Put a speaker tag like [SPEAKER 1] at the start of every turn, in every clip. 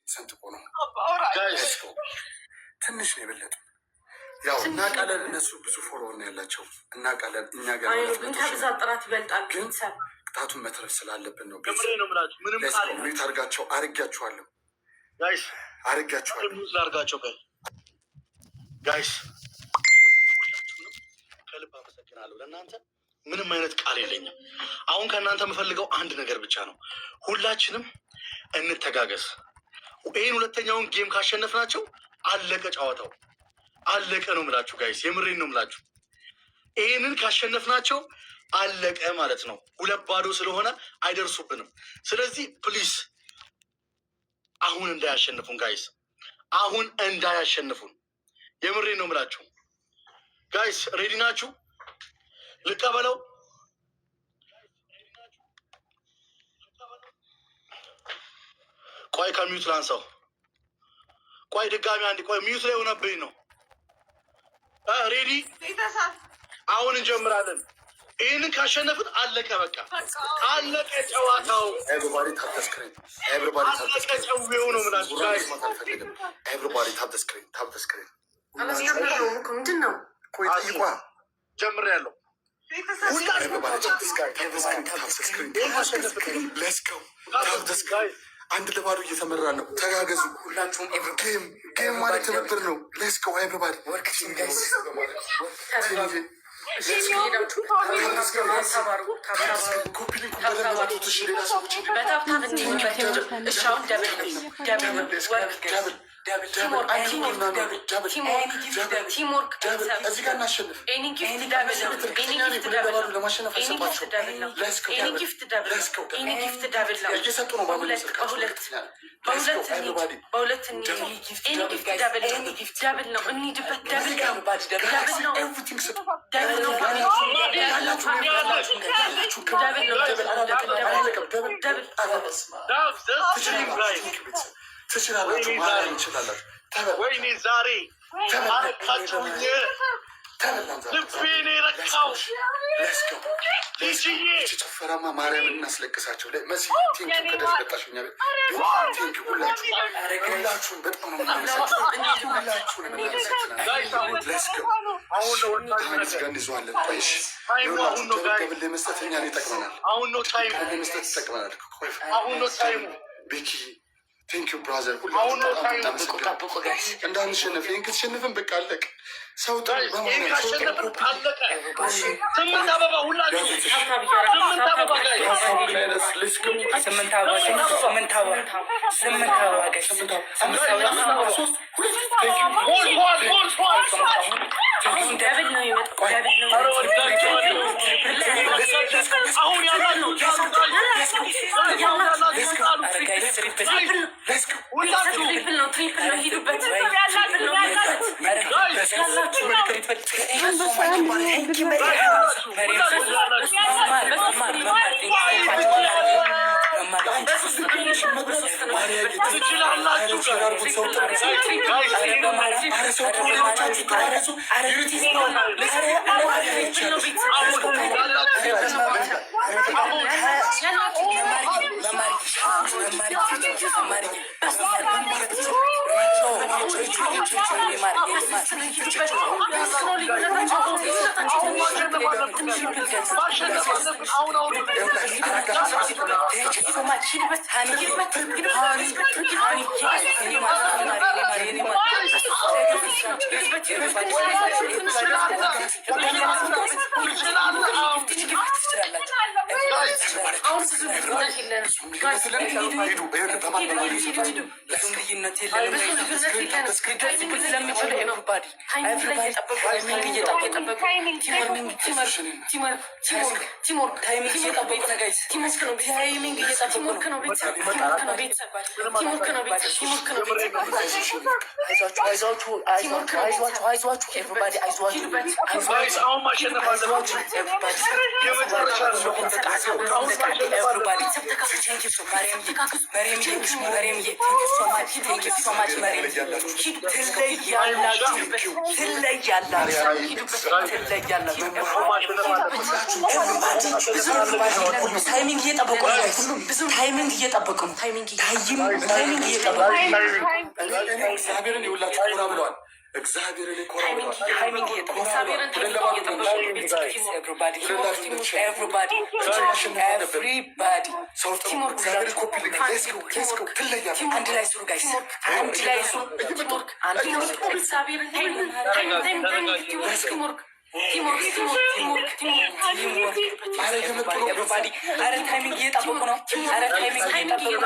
[SPEAKER 1] ሰንጥቆ ነው ትንሽ ነው የበለጡ። ያው እና ቃለን እነሱ ብዙ ፎሎወር ነው ያላቸው እና ቃለን እኛ ጋር
[SPEAKER 2] ግን ከብዛት ጥራት ይበልጣል። ግን
[SPEAKER 1] ቅጣቱን መትረፍ ስላለብን ነው። ሚት አርጋቸው አርጋችኋለሁ
[SPEAKER 3] ጋይስ አርጋቸው ጋይስ ከልብ አመሰግናለሁ። ለእናንተ ምንም አይነት ቃል የለኝም። አሁን ከእናንተ የምፈልገው አንድ ነገር ብቻ ነው። ሁላችንም እንተጋገዝ። ይህን ሁለተኛውን ጌም ካሸነፍናቸው አለቀ ጨዋታው፣ አለቀ ነው ምላችሁ ጋይስ፣ የምሬን ነው ምላችሁ። ይህንን ካሸነፍናቸው አለቀ ማለት ነው። 2-0 ስለሆነ አይደርሱብንም። ስለዚህ ፕሊስ አሁን እንዳያሸንፉን ጋይስ፣ አሁን እንዳያሸንፉን፣ የምሬን ነው ምላችሁ ጋይስ። ሬዲ ናችሁ? ልቀበለው? ቆይ ከሚዩት ላንሳው። ቆይ ድጋሚ አንድ ቆይ፣ ሚዩት ላይ ሆነብኝ ነው። ሬዲ? አሁን እንጀምራለን። ይህንን ካሸነፍን አለቀ፣ በቃ አለቀ ጨዋታው። አለቀ ጨዌው ነው ምላችሁ ጋይስ።
[SPEAKER 2] ምንድን ነው
[SPEAKER 3] ጀምሬያለሁ።
[SPEAKER 1] አንድ ለባዶ እየተመራ ነው። ተጋገዙ ሁላችሁም። ጌም ማለት ትብብር ነው። ሌስኮ ኤቭሪባዲ ትችላላችሁ ማለት እንችላላችሁ።
[SPEAKER 3] ወይኔ ዛሬ አረካችሁኝ፣ ልቤን የረካው
[SPEAKER 1] ጭፈራማ ማርያምን እናስለቅሳቸው። መሲ ቴንኪ ከደረገጣችሁኛ ሁላችሁን በጣም ነው እንይዘዋለን። ብል መስጠት እኛን ይጠቅመናል። መስጠት ይጠቅመናል። ቤኪ ቴንክ ዩ ብራዘር። እንዳንሸነፍ ይህን ክትሸንፍን በቃ አለቅ። ሰው
[SPEAKER 3] ስምንት አበባ ሁላችሁ
[SPEAKER 4] Thank you so much. ታይሚንግ እየጠበቁ ነው። ታይሚንግ እየጠበቁ ነው። ታይሚንግ እየጠበቁ
[SPEAKER 1] እግዚአብሔርን ይውላችሁ ኮራ ብለዋል። እግዚአብሔርን ኮራ ብለዋል።
[SPEAKER 4] አንድ ላይ ስሩ ጋይስ፣ አንድ ላይ ስሩ። ኧረ ታይሚንግ እየጠበቁ ነው። ኧረ ታይሚንግ እየጠበቁ ነው።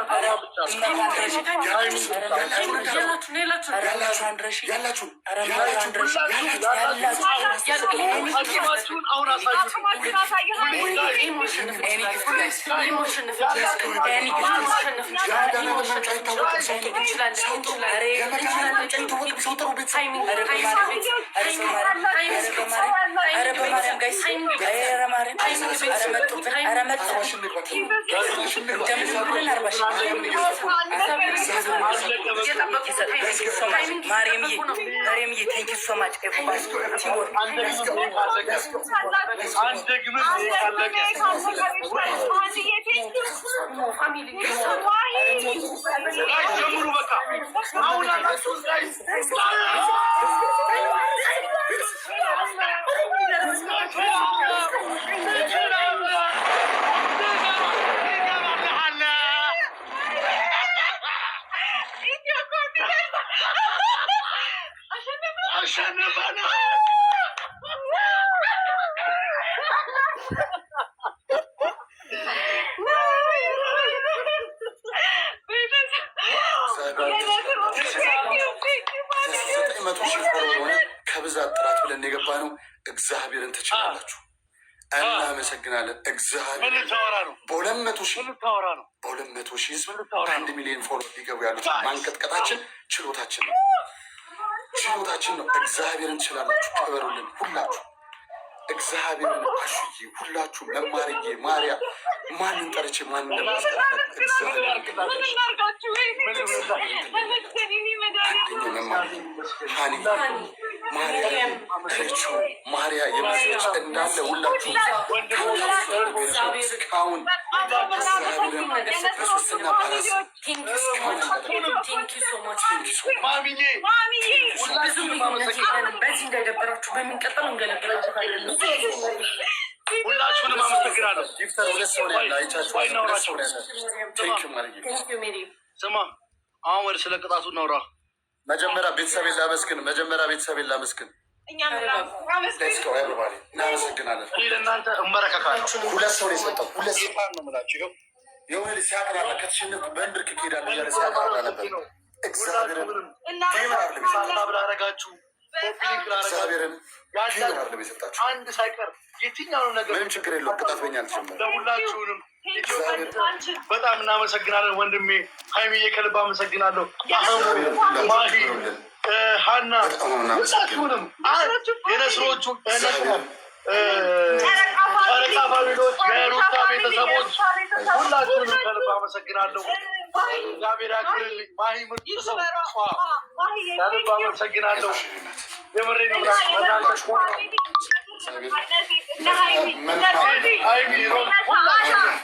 [SPEAKER 4] ኧረ በማርያም ጋይስ፣ ኧረ ማርያም ኧረ መጡብን፣ ኧረ መጡብን። እንደምንም ብለን 40 ሺህ ማርያምዬ ቴንክ ዩ ሶ ማች ቲሞር
[SPEAKER 1] ከብዛት ጥራት ብለን የገባ ነው። እግዚአብሔርን ትችላላችሁ። እናመሰግናለን። እግዚአብሔር በ200 ሺህ ህዝብ 1 ሚሊዮን ፎሎ ሊገቡ ያሉት ማንቀጥቀጣችን ችሎታችን ነው፣ ችሎታችን ነው። እግዚአብሔርን ትችላላችሁ። ክበሩልን ሁላችሁ። እግዚአብሔርን አሹዬ ሁላችሁ፣ መማርዬ፣ ማርያ ማንን ጠርቼ ማንን ማርያ የምስች እንዳለ ሁላችሁ እስካሁን በሶስትና ፓራስ
[SPEAKER 2] በዚህ እንዳይደበራችሁ በሚንቀጥል እንገለግላችኋለን።
[SPEAKER 3] ሁላችሁንም አመሰግናለሁ።
[SPEAKER 1] ጊፍተር 2 ሰው ነው ያለ አይቻችሁ። 2 ሰው ነው ያለ። ቴንኪው ማርዬ።
[SPEAKER 3] ስማ አሁን ወደ ስለ ቅጣቱ እናውራ።
[SPEAKER 1] መጀመሪያ ቤተሰቤን ላመስግን። እናመሰግናለን።
[SPEAKER 3] ለእናንተ እመረከካለሁ።
[SPEAKER 1] 2 ሰው ነው የሰጠው። 2 ሰው ነው የምላችሁ። የሆነ ልጅ ሲያቅራራ ከተሸነፍኩ በእንድርክ እሄዳለሁ እያለ ሲያቅራራ ነበር። እግዚአብሔርን
[SPEAKER 3] ብላረጋችሁ
[SPEAKER 1] እግዚአብሔርን አይደለም የሰጣችሁ
[SPEAKER 3] አንድ ሳይቀር የትኛውን ነገር
[SPEAKER 1] ምንም ችግር የለውም። ቅጣት በኛ አልተጀመረም።
[SPEAKER 3] ለሁላችሁንም በጣም እናመሰግናለን። ወንድሜ ሀይሚዬ ከልብ አመሰግናለሁ። ማሂ፣ ሀና ሁላችሁንም የነስሮቹ ጨረቃ ፋሚሊዎች፣ የሩታ ቤተሰቦች ሁላችሁንም ከልብ አመሰግናለሁ። እግዚአብሔር ያክብርልኝ። ማሂ ምርጥ ሰው ከልብ አመሰግናለሁ። የምሬ ነው። ሁላችሁንም